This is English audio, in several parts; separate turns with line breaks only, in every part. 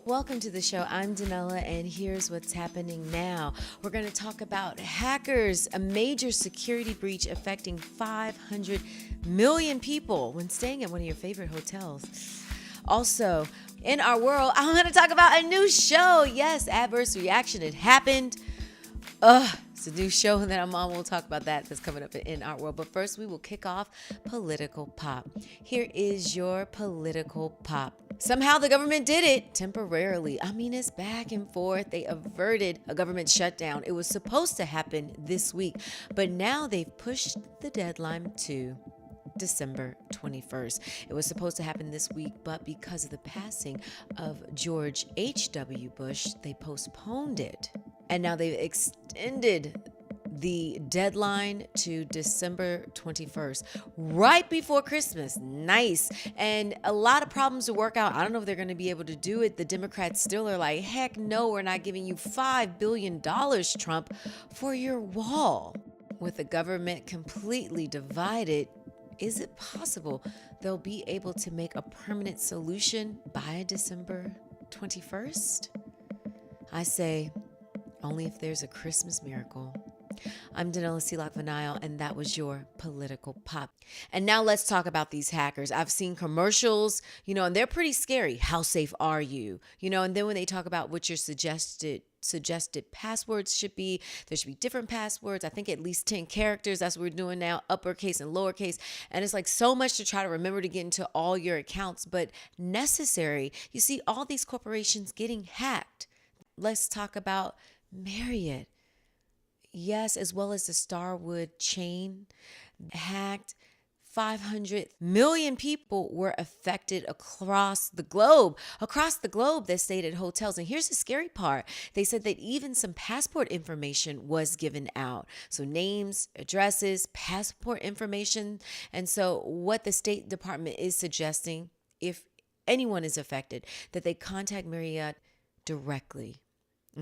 Welcome to the show. I'm Danella, and here's what's happening now. We're going to talk about hackers, a major security breach affecting 500 million people when staying at one of your favorite hotels. Also, in our world, I'm going to talk about a new show. Yes, Adverse Reaction. It happened. It's a new show that I'm on. We'll talk about that's coming up in our world. But first, we will kick off Political Pop. Here is your Political Pop. Somehow the government did it temporarily. I mean, it's back and forth. They averted a government shutdown. It was supposed to happen this week, but now they've pushed the deadline to December 21st. It was supposed to happen this week, but because of the passing of George H.W. Bush, they postponed it. And now they've extended the deadline to December 21st, right before Christmas. Nice. And a lot of problems to work out. I don't know if they're going to be able to do it. The Democrats still are like, heck no, we're not giving you $5 billion, Trump, for your wall. With the government completely divided, is it possible they'll be able to make a permanent solution by December 21st? I say, only if there's a Christmas miracle. I'm DanellaNOW, and that was your Political Pop. And now let's talk about these hackers. I've seen commercials, and they're pretty scary. How safe are you? And then when they talk about what your suggested passwords should be, there should be different passwords. I think at least 10 characters. That's what we're doing now, uppercase and lowercase. And it's like so much to try to remember to get into all your accounts, but necessary. You see all these corporations getting hacked. Let's talk about Marriott. Yes, as well as the Starwood chain hacked. 500 million people were affected across the globe. They stayed at hotels. And here's the scary part. They said that even some passport information was given out. So names, addresses, passport information. And so what the State Department is suggesting, if anyone is affected, that they contact Marriott directly.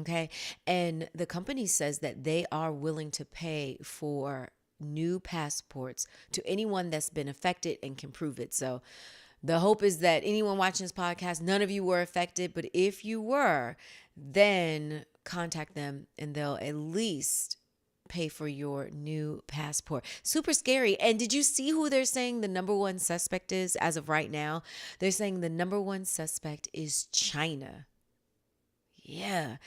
Okay. And the company says that they are willing to pay for new passports to anyone that's been affected and can prove it. So the hope is that anyone watching this podcast, none of you were affected, but if you were, then contact them and they'll at least pay for your new passport. Super scary. And did you see who they're saying the number one suspect is as of right now? They're saying the number one suspect is China. Yeah.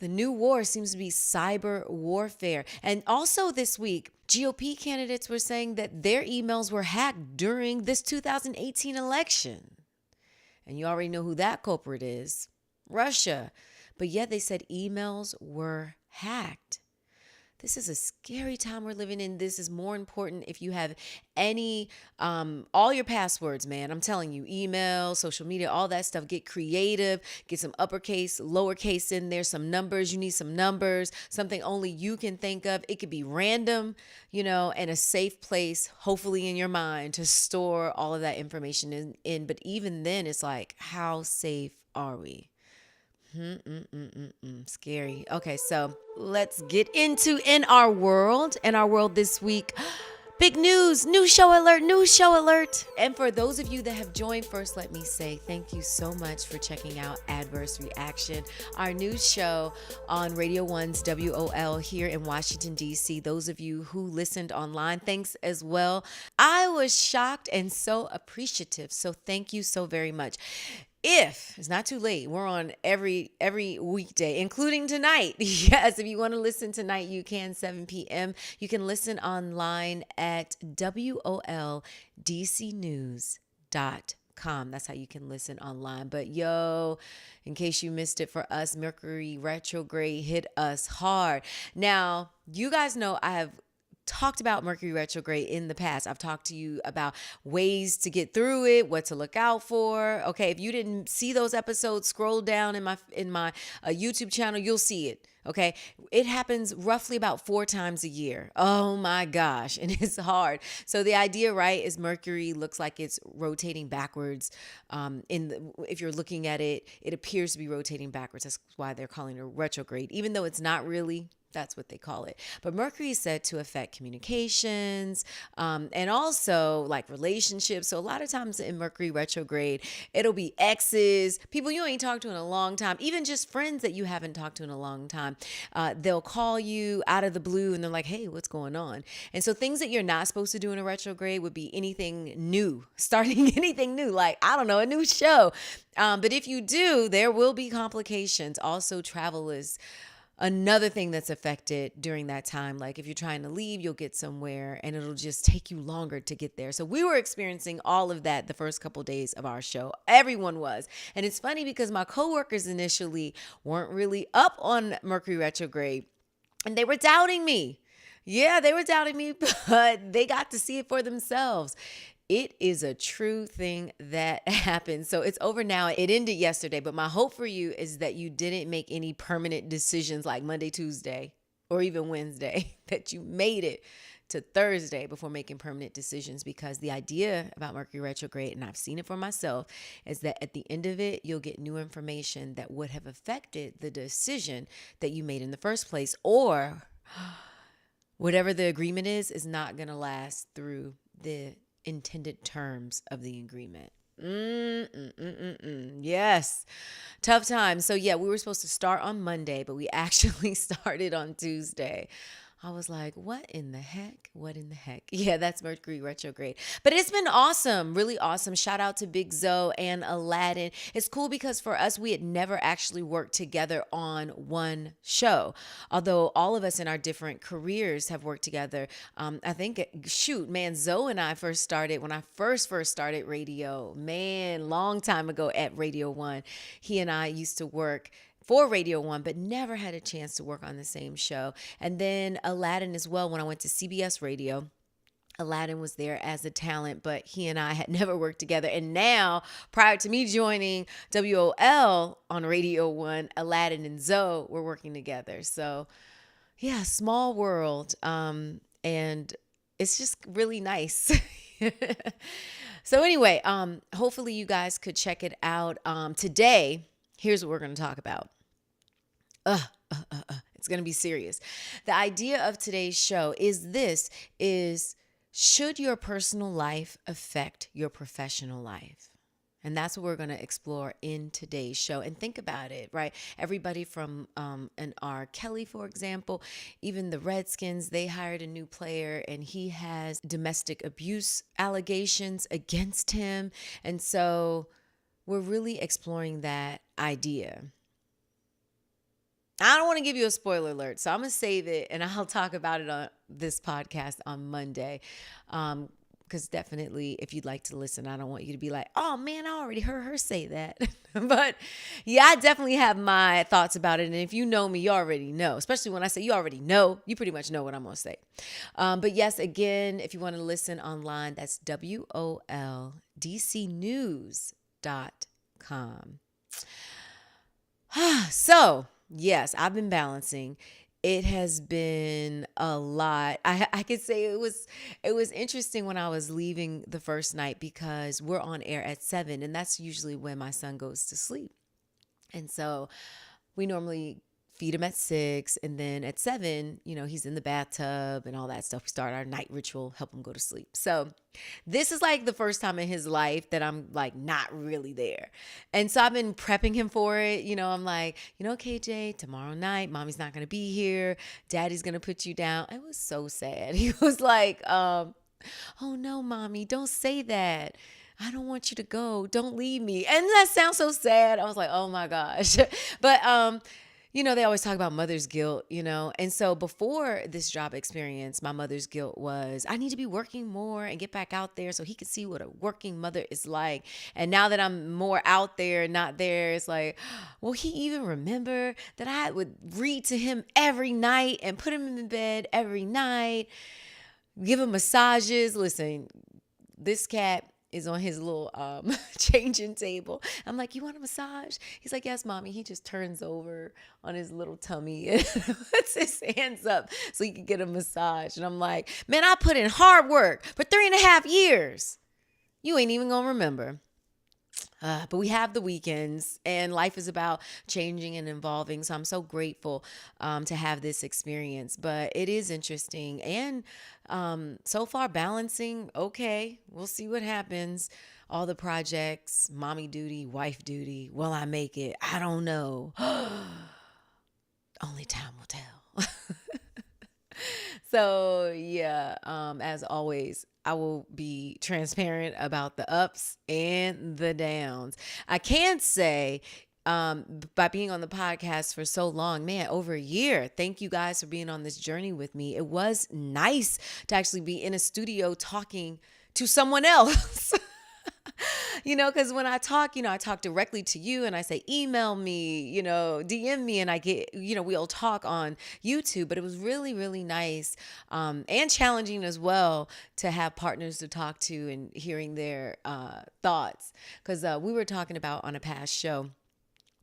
The new war seems to be cyber warfare. And also this week, GOP candidates were saying that their emails were hacked during this 2018 election. And you already know who that culprit is, Russia. But yet they said emails were hacked. This is a scary time we're living in. This is more important if you have any, all your passwords, man. I'm telling you, email, social media, all that stuff. Get creative, get some uppercase, lowercase in there, some numbers. You need some numbers, something only you can think of. It could be random, and a safe place, hopefully in your mind, to store all of that information in. But even then, it's like, how safe are we? Scary. Okay, so let's get into in our world this week. Big news, new show alert. And for those of you that have joined, first let me say thank you so much for checking out Adverse Reaction, our new show on Radio 1's WOL here in Washington, D.C. Those of you who listened online, thanks as well. I was shocked and so appreciative, so thank you so very much. If it's not too late, we're on every weekday, including tonight. Yes, if you want to listen tonight, you can, 7 p.m. You can listen online at woldcnews.com. That's how you can listen online. But in case you missed it for us, Mercury Retrograde hit us hard. Now, you guys know I have talked about Mercury Retrograde in the past. I've talked to you about ways to get through it, what to look out for. Okay, if you didn't see those episodes, scroll down in my YouTube channel, you'll see it. Okay, it happens roughly about 4 times a year. Oh my gosh, and it's hard. So the idea, right, is Mercury looks like it's rotating backwards. If you're looking at it, it appears to be rotating backwards. That's why they're calling it a retrograde, even though it's not really. That's what they call it. But Mercury is said to affect communications, and also like relationships. So a lot of times in Mercury retrograde, it'll be exes, people you ain't talked to in a long time, even just friends that you haven't talked to in a long time. They'll call you out of the blue and they're like, hey, what's going on? And so things that you're not supposed to do in a retrograde would be anything new, starting anything new, like, I don't know, a new show. But if you do, there will be complications. Also, travel is another thing that's affected during that time. Like if you're trying to leave, you'll get somewhere and it'll just take you longer to get there. So we were experiencing all of that the first couple days of our show. Everyone was. And it's funny because my coworkers initially weren't really up on Mercury retrograde and they were doubting me. Yeah, they were doubting me, but they got to see it for themselves. It is a true thing that happens. So it's over now. It ended yesterday, but my hope for you is that you didn't make any permanent decisions like Monday, Tuesday, or even Wednesday, that you made it to Thursday before making permanent decisions, because the idea about Mercury retrograde, and I've seen it for myself, is that at the end of it, you'll get new information that would have affected the decision that you made in the first place, or whatever the agreement is not going to last through the intended terms of the agreement. Yes. Tough time. So yeah, we were supposed to start on Monday, but we actually started on Tuesday. I was like, what in the heck? What in the heck? Yeah, that's Mercury retrograde. But it's been awesome, really awesome. Shout out to Big Zoe and Aladdin. It's cool because for us, we had never actually worked together on one show. Although all of us in our different careers have worked together. I think, Zoe and I first started, when I first started radio, long time ago at Radio 1. He and I used to work for Radio 1, but never had a chance to work on the same show. And then Aladdin as well, when I went to CBS Radio. Aladdin was there as a talent, but he and I had never worked together. And now, prior to me joining WOL on Radio 1, Aladdin and Zoe were working together. So yeah, small world. And it's just really nice. So anyway, hopefully you guys could check it out. Today, here's what we're going to talk about. It's going to be serious. The idea of today's show is should your personal life affect your professional life? And that's what we're going to explore in today's show. And think about it, right? Everybody from an R. Kelly, for example, even the Redskins, they hired a new player and he has domestic abuse allegations against him. And so we're really exploring that idea. I don't want to give you a spoiler alert, so I'm going to save it and I'll talk about it on this podcast on Monday. Because definitely, if you'd like to listen, I don't want you to be like, oh man, I already heard her say that. But yeah, I definitely have my thoughts about it. And if you know me, you already know, especially when I say you already know, you pretty much know what I'm going to say. But yes, again, if you want to listen online, that's WOLDCnews.com. So yes, I've been balancing. It has been a lot. I could say it was interesting when I was leaving the first night, because we're on air at 7 and that's usually when my son goes to sleep. And so we normally feed him at 6, and then at 7, he's in the bathtub and all that stuff. We start our night ritual, help him go to sleep. So this is like the first time in his life that I'm like not really there. And so I've been prepping him for it. I'm like, KJ, tomorrow night, mommy's not going to be here. Daddy's going to put you down. It was so sad. He was like, oh no, mommy, don't say that. I don't want you to go. Don't leave me. And that sounds so sad. I was like, oh my gosh. But, they always talk about mother's guilt, and so before this job experience, my mother's guilt was I need to be working more and get back out there so he could see what a working mother is like. And now that I'm more out there, not there, it's like, will he even remember that I would read to him every night and put him in bed every night, give him massages? Listen, this cat is on his little changing table. I'm like, you want a massage? He's like, yes, mommy. He just turns over on his little tummy and puts his hands up so he can get a massage. And I'm like, man, I put in hard work for 3.5 years. You ain't even gonna remember. But we have the weekends, and life is about changing and evolving. So I'm so grateful to have this experience. But it is interesting. And so far, balancing, okay, we'll see what happens. All the projects, mommy duty, wife duty. Will I make it? I don't know. Only time will tell. So yeah, as always, I will be transparent about the ups and the downs. I can say, by being on the podcast for so long, man, over a year, thank you guys for being on this journey with me. It was nice to actually be in a studio talking to someone else. Because when I talk, I talk directly to you and I say, email me, DM me, and I get, we'll talk on YouTube. But it was really, really nice and challenging as well to have partners to talk to and hearing their thoughts. Because we were talking about on a past show,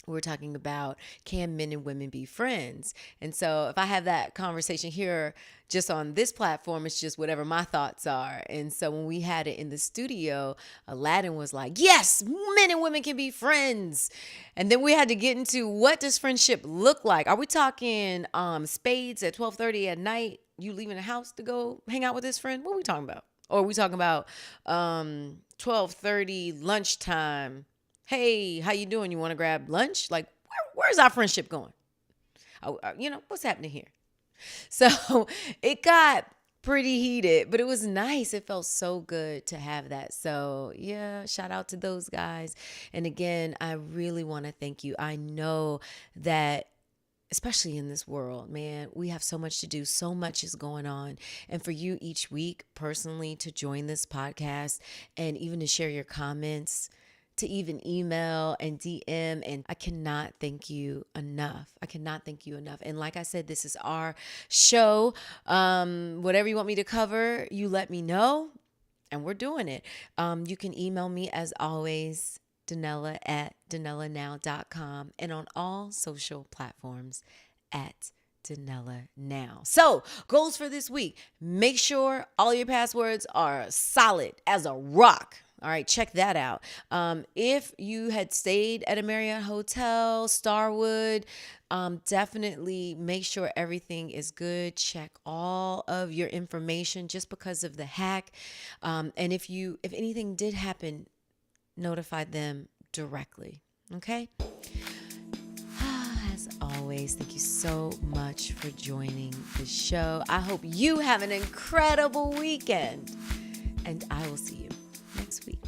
we're talking about, can men and women be friends? And so if I have that conversation here just on this platform, it's just whatever my thoughts are. And so when we had it in the studio, Aladdin was like, yes, men and women can be friends. And then we had to get into, what does friendship look like? Are we talking spades at 12:30 at night? You leaving the house to go hang out with this friend? What are we talking about? Or are we talking about 12:30 lunchtime? Hey, how you doing? You want to grab lunch? Like, where's our friendship going? What's happening here? So it got pretty heated, but it was nice. It felt so good to have that. So yeah, shout out to those guys. And again, I really want to thank you. I know that, especially in this world, man, we have so much to do. So much is going on. And for you each week personally to join this podcast and even to share your comments, to even email and DM. And I cannot thank you enough. And like I said, this is our show. Whatever you want me to cover, you let me know and we're doing it. You can email me as always, Danella at DanellaNOW.com, and on all social platforms at DanellaNOW. So goals for this week: make sure all your passwords are solid as a rock. All right, check that out. If you had stayed at a Marriott hotel, Starwood, definitely make sure everything is good. Check all of your information just because of the hack. And if anything did happen, notify them directly. Okay? As always, thank you so much for joining the show. I hope you have an incredible weekend, and I will see you next week.